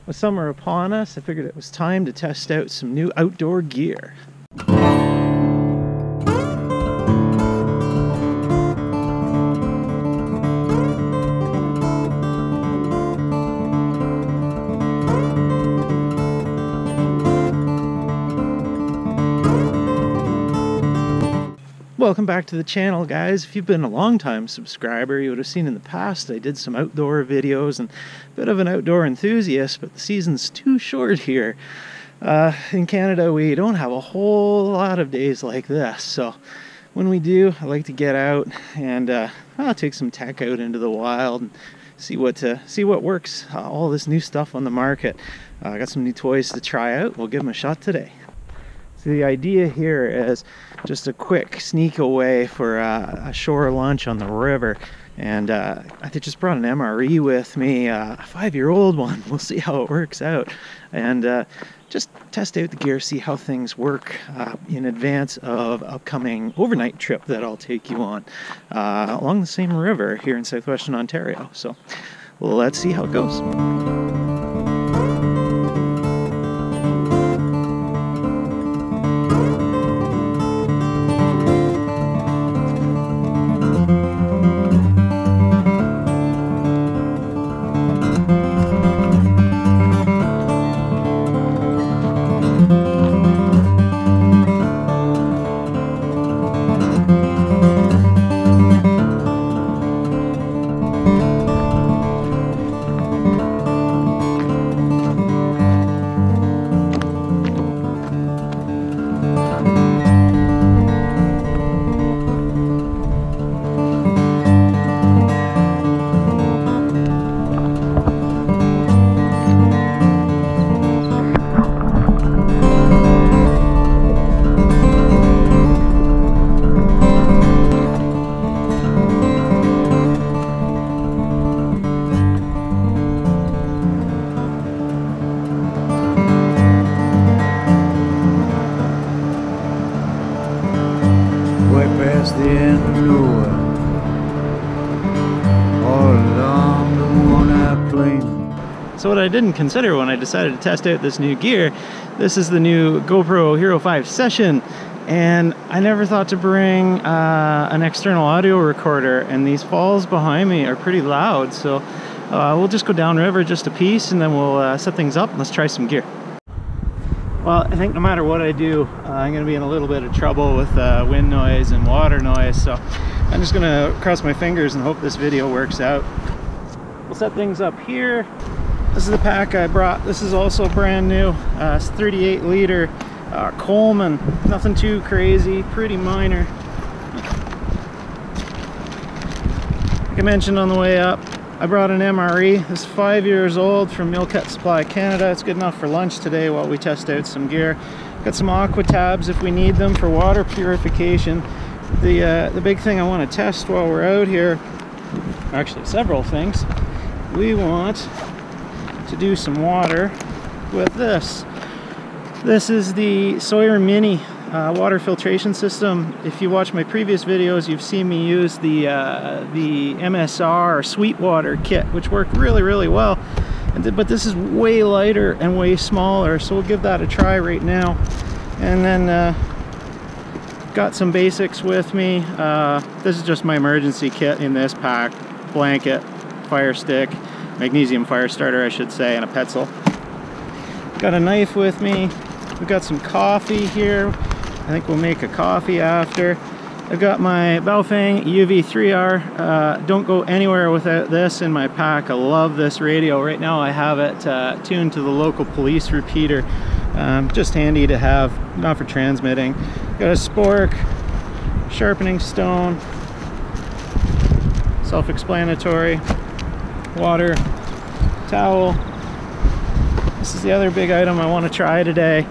With summer upon us, I figured it was time to test out some new outdoor gear. Welcome back to the channel, guys. If you've been a long-time subscriber, you would have seen in the past I did some outdoor videos and a bit of an outdoor enthusiast, but the season's too short here. In Canada, we don't have a whole lot of days like this, so when we do, I like to get out and I'll take some tech out into the wild and see what works. All this new stuff on the market. I got some new toys to try out. We'll give them a shot today. So the idea here is just a quick sneak away for a shore lunch on the river, and I just brought an MRE with me, a 5-year-old one. We'll see how it works out, and just test out the gear, see how things work in advance of upcoming overnight trip that I'll take you on along the same river here in southwestern Ontario. So let's see how it goes. The end of nowhere, all along the one-eyed plain. So what I didn't consider when I decided to test out this new gear, this is the new GoPro Hero 5 Session, and I never thought to bring an external audio recorder, and these falls behind me are pretty loud, so we'll just go downriver just a piece and then we'll set things up and let's try some gear. Well, I think no matter what I do, I'm going to be in a little bit of trouble with wind noise and water noise, so I'm just going to cross my fingers and hope this video works out. We'll set things up here. This is the pack I brought. This is also brand new. It's 38 liter Coleman. Nothing too crazy, pretty minor. Like I mentioned on the way up, I brought an MRE. This is 5 years old from Meal Cut Supply Canada. It's good enough for lunch today while we test out some gear. Got some aqua tabs if we need them for water purification. The big thing I want to test while we're out here, actually several things. We want to do some water with this. This is the Sawyer Mini water filtration system. If you watch my previous videos, you've seen me use the MSR or Sweetwater kit, which worked really well. But this is way lighter and way smaller, so we'll give that a try right now. And then got some basics with me. This is just my emergency kit in this pack: blanket, fire stick, magnesium fire starter I should say, and a Petzl. Got a knife with me. We've got some coffee here. I think we'll make a coffee after. I've got my Baofeng UV3R. Don't go anywhere without this in my pack. I love this radio. Right now I have it tuned to the local police repeater. Just handy to have, not for transmitting. Got a spork, sharpening stone, self-explanatory, water, towel. This is the other big item I want to try today.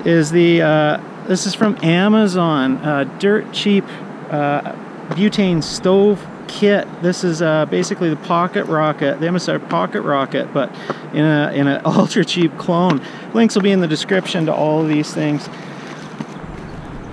Is this is from Amazon, dirt cheap butane stove kit. This is basically the pocket rocket, the MSR pocket rocket, but in an ultra cheap clone. Links will be in the description to all of these things.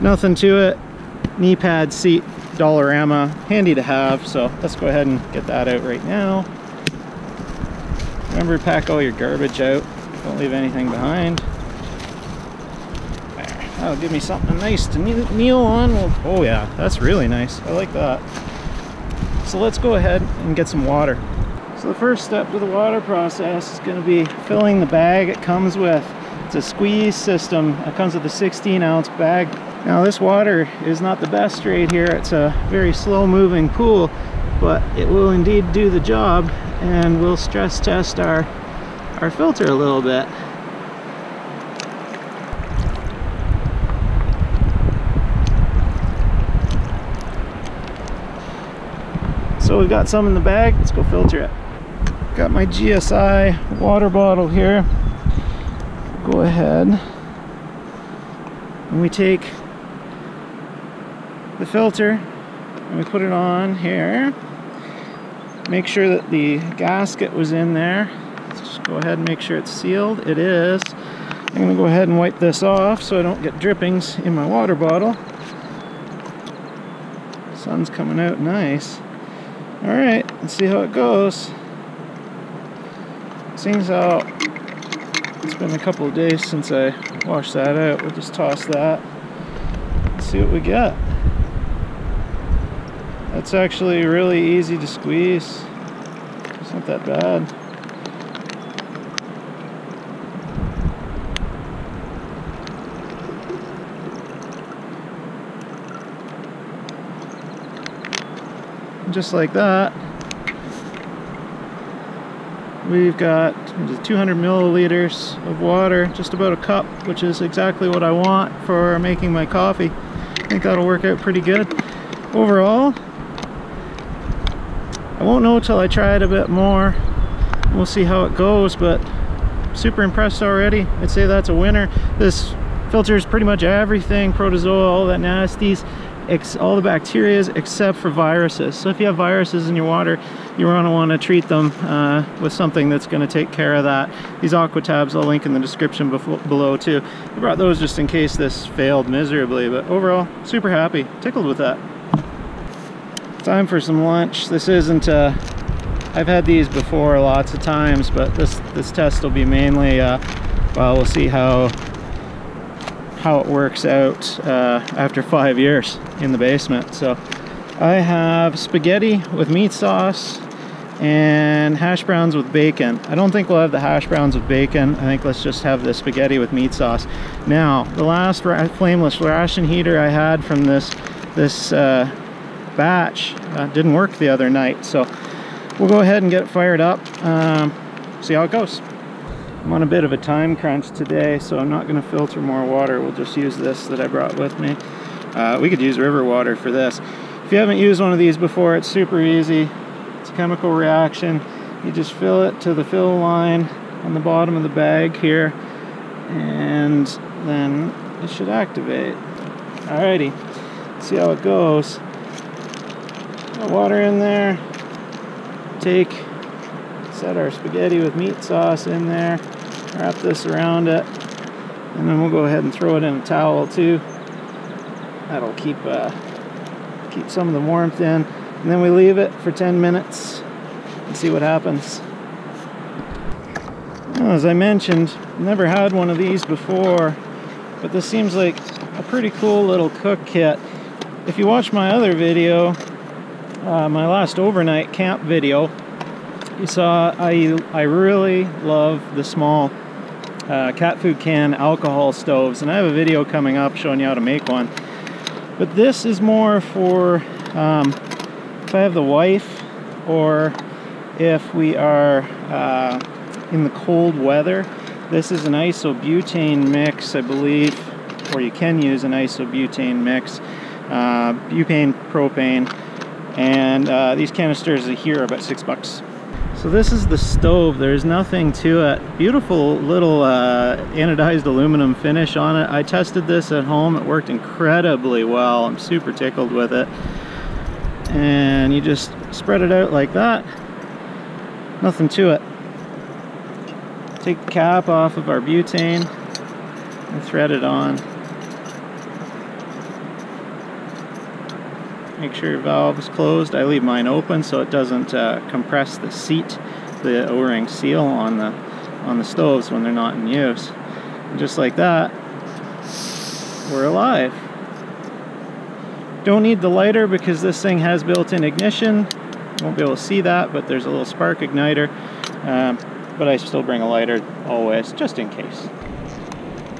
Nothing to it. Knee pad, seat, Dollarama, handy to have. So let's go ahead and get that out right now. Remember to pack all your garbage out. Don't leave anything behind. There. That'll give me something nice to kneel on. Oh yeah, that's really nice. I like that. So let's go ahead and get some water. So the first step to the water process is going to be filling the bag it comes with. It's a squeeze system. It comes with a 16-ounce bag. Now this water is not the best right here. It's a very slow moving pool, but it will indeed do the job, and we'll stress test our filter a little bit. So we've got some in the bag, let's go filter it. Got my GSI water bottle here. Go ahead and we take the filter and we put it on here. Make sure that the gasket was in there. Let's just go ahead and make sure it's sealed. It is. I'm going to go ahead and wipe this off so I don't get drippings in my water bottle. Sun's coming out nice. Alright, let's see how it goes. Seeing as how it's been a couple of days since I washed that out, we'll just toss that. Let's see what we get. That's actually really easy to squeeze. It's not that bad. Just like that, we've got 200 milliliters of water, just about a cup, which is exactly what I want for making my coffee. I think that'll work out pretty good. Overall, I won't know till I try it a bit more. We'll see how it goes, but super impressed already. I'd say that's a winner. This filters pretty much everything, protozoa, all that nasties, all the bacterias except for viruses. So if you have viruses in your water, you're going to want to treat them with something that's going to take care of that. These aqua tabs I'll link in the description below too. I brought those just in case this failed miserably, but overall super happy, tickled with that. Time for some lunch. This isn't I've had these before lots of times, but this test will be mainly well, we'll see how it works out after 5 years in the basement. So I have spaghetti with meat sauce and hash browns with bacon. I don't think we'll have the hash browns with bacon. I think let's just have the spaghetti with meat sauce. Now, the last flameless ration heater I had from this batch didn't work the other night, so we'll go ahead and get it fired up, see how it goes. I'm on a bit of a time crunch today, so I'm not going to filter more water. We'll just use this that I brought with me. We could use river water for this. If you haven't used one of these before, it's super easy. It's a chemical reaction. You just fill it to the fill line on the bottom of the bag here, and then it should activate. Alrighty, let's see how it goes. Got water in there. Set our spaghetti with meat sauce in there, wrap this around it, and then we'll go ahead and throw it in a towel too. That'll keep some of the warmth in, and then we leave it for 10 minutes and see what happens. Well, as I mentioned, never had one of these before, but this seems like a pretty cool little cook kit. If you watch my other video, my last overnight camp video, you saw I really love the small cat food can alcohol stoves, and I have a video coming up showing you how to make one. But this is more for if I have the wife, or if we are in the cold weather. This is an isobutane mix, I believe, or you can use an isobutane mix, butane, propane, and these canisters here are about $6. So this is the stove. There's nothing to it. Beautiful little anodized aluminum finish on it. I tested this at home. It worked incredibly well. I'm super tickled with it. And you just spread it out like that. Nothing to it. Take the cap off of our butane and thread it on. Make sure your valve is closed. I leave mine open so it doesn't compress the seat the O-ring seal on the stoves when they're not in use. And just like that, we're alive. Don't need the lighter because this thing has built-in ignition. Won't be able to see that, but there's a little spark igniter. But I still bring a lighter always, just in case.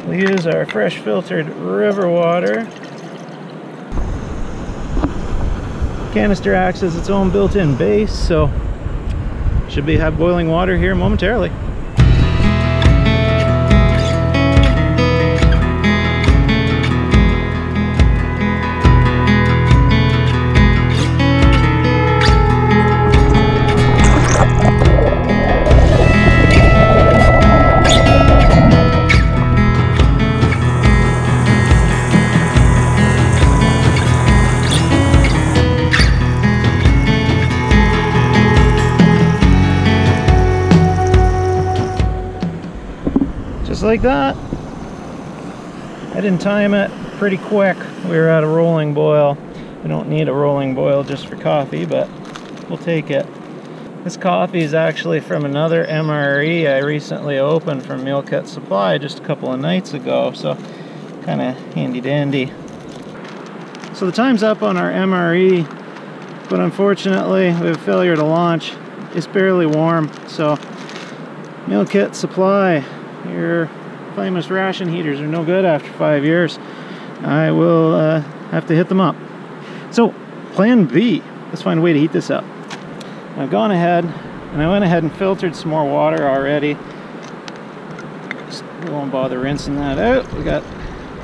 We'll use our fresh filtered river water. Canister acts as its own built-in base, so should have boiling water here momentarily. Like that. I didn't time it, pretty quick. We were at a rolling boil. We don't need a rolling boil just for coffee, but we'll take it. This coffee is actually from another MRE I recently opened from Meal Kit Supply just a couple of nights ago, so kind of handy dandy. So the time's up on our MRE, but unfortunately we have failure to launch. It's barely warm, so Meal Kit Supply, your famous ration heaters are no good after 5 years. I will have to hit them up. So, plan B. Let's find a way to heat this up. I've gone ahead and I went ahead and filtered some more water already. Just won't bother rinsing that out.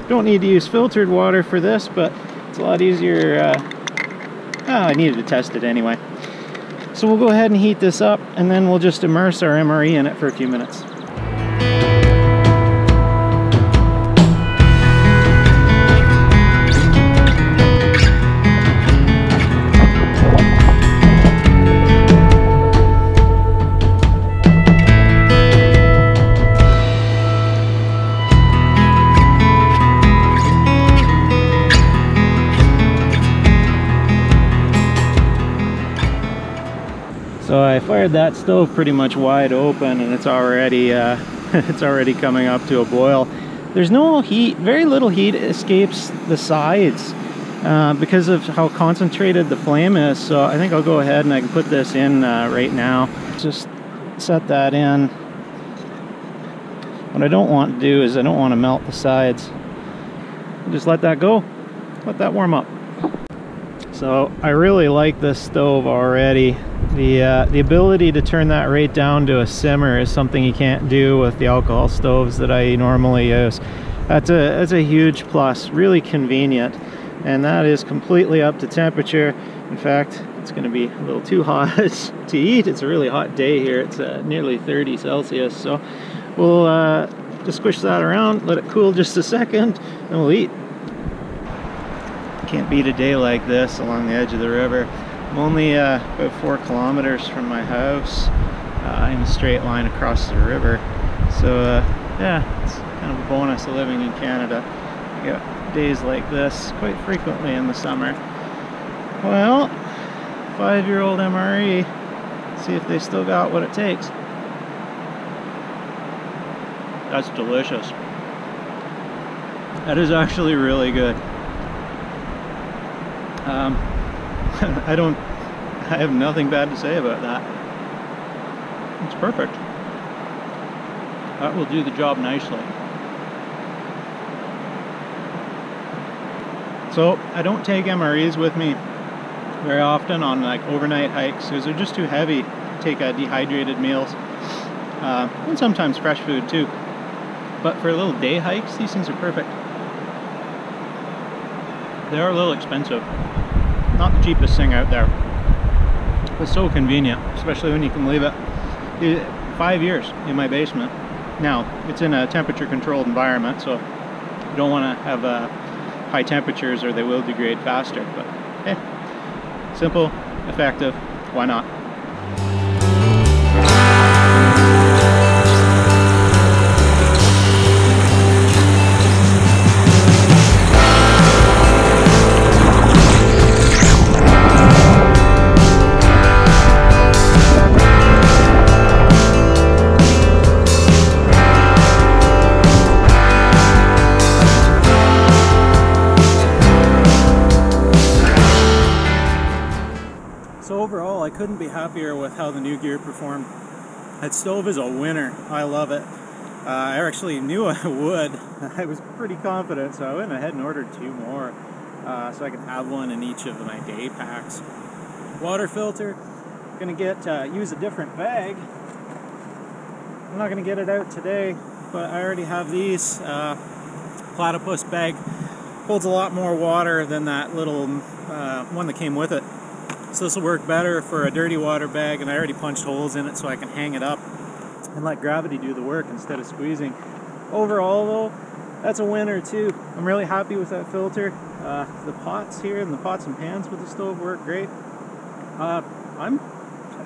Don't need to use filtered water for this, but it's a lot easier. I needed to test it anyway. So we'll go ahead and heat this up, and then we'll just immerse our MRE in it for a few minutes. So I fired that stove pretty much wide open, and it's already it's already coming up to a boil. There's no heat, very little heat escapes the sides because of how concentrated the flame is. So I think I'll go ahead and I can put this in right now. Just set that in. What I don't want to do is I don't want to melt the sides. Just let that go, let that warm up. So I really like this stove already. The ability to turn that right down to a simmer is something you can't do with the alcohol stoves that I normally use. That's a huge plus, really convenient, and that is completely up to temperature. In fact, it's going to be a little too hot to eat. It's a really hot day here. It's nearly 30 Celsius, so we'll just squish that around, let it cool just a second, and we'll eat. Can't beat a day like this along the edge of the river. I'm only about 4 kilometers from my house in a straight line across the river. So yeah, it's kind of a bonus of living in Canada. I get days like this quite frequently in the summer. Well, 5-year-old MRE, see if they still got what it takes. That's delicious. That is actually really good. I have nothing bad to say about that. It's perfect. That will do the job nicely. So I don't take MREs with me very often on like overnight hikes because they're just too heavy to take dehydrated meals, and sometimes fresh food too. But for little day hikes, these things are perfect. They are a little expensive. Not the cheapest thing out there, but so convenient, especially when you can leave it 5 years in my basement. Now, it's in a temperature controlled environment, so you don't want to have high temperatures or they will degrade faster, but hey, simple, effective, why not? couldn't be happier with how the new gear performed. That stove is a winner. I love it. I actually knew I would. I was pretty confident, so I went ahead and ordered 2 more so I could have one in each of my day packs. Water filter, gonna use a different bag. I'm not gonna get it out today, but I already have these. Platypus bag holds a lot more water than that little one that came with it. So this will work better for a dirty water bag, and I already punched holes in it so I can hang it up and let gravity do the work instead of squeezing. Overall though, that's a winner too. I'm really happy with that filter. The pots here and the pots and pans with the stove work great. I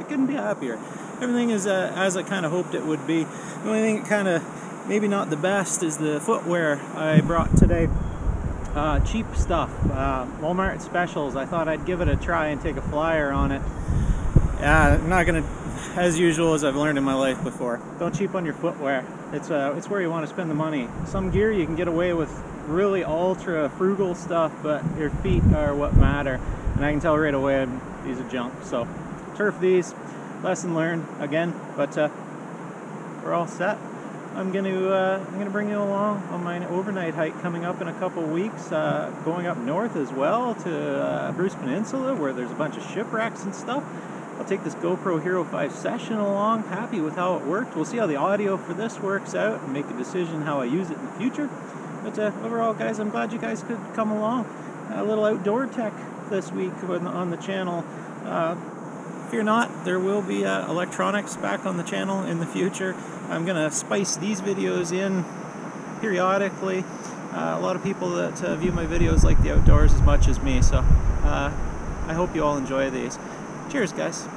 couldn't be happier. Everything is as I kind of hoped it would be. The only thing kind of maybe not the best is the footwear I brought today. Cheap stuff, Walmart specials. I thought I'd give it a try and take a flyer on it. I'm not gonna, as usual as I've learned in my life before, don't cheap on your footwear. It's where you want to spend the money. Some gear you can get away with really ultra frugal stuff, but your feet are what matter, and I can tell right away these are junk. So turf these. Lesson learned again, but we're all set. I'm gonna bring you along on my overnight hike coming up in a couple weeks, going up north as well to Bruce Peninsula, where there's a bunch of shipwrecks and stuff. I'll take this GoPro Hero 5 session along. Happy with how it worked. We'll see how the audio for this works out and make a decision how I use it in the future. But overall, guys, I'm glad you guys could come along. A little outdoor tech this week on the channel. Fear not, there will be electronics back on the channel in the future. I'm going to spice these videos in periodically. A lot of people that view my videos like the outdoors as much as me, so I hope you all enjoy these. Cheers, guys.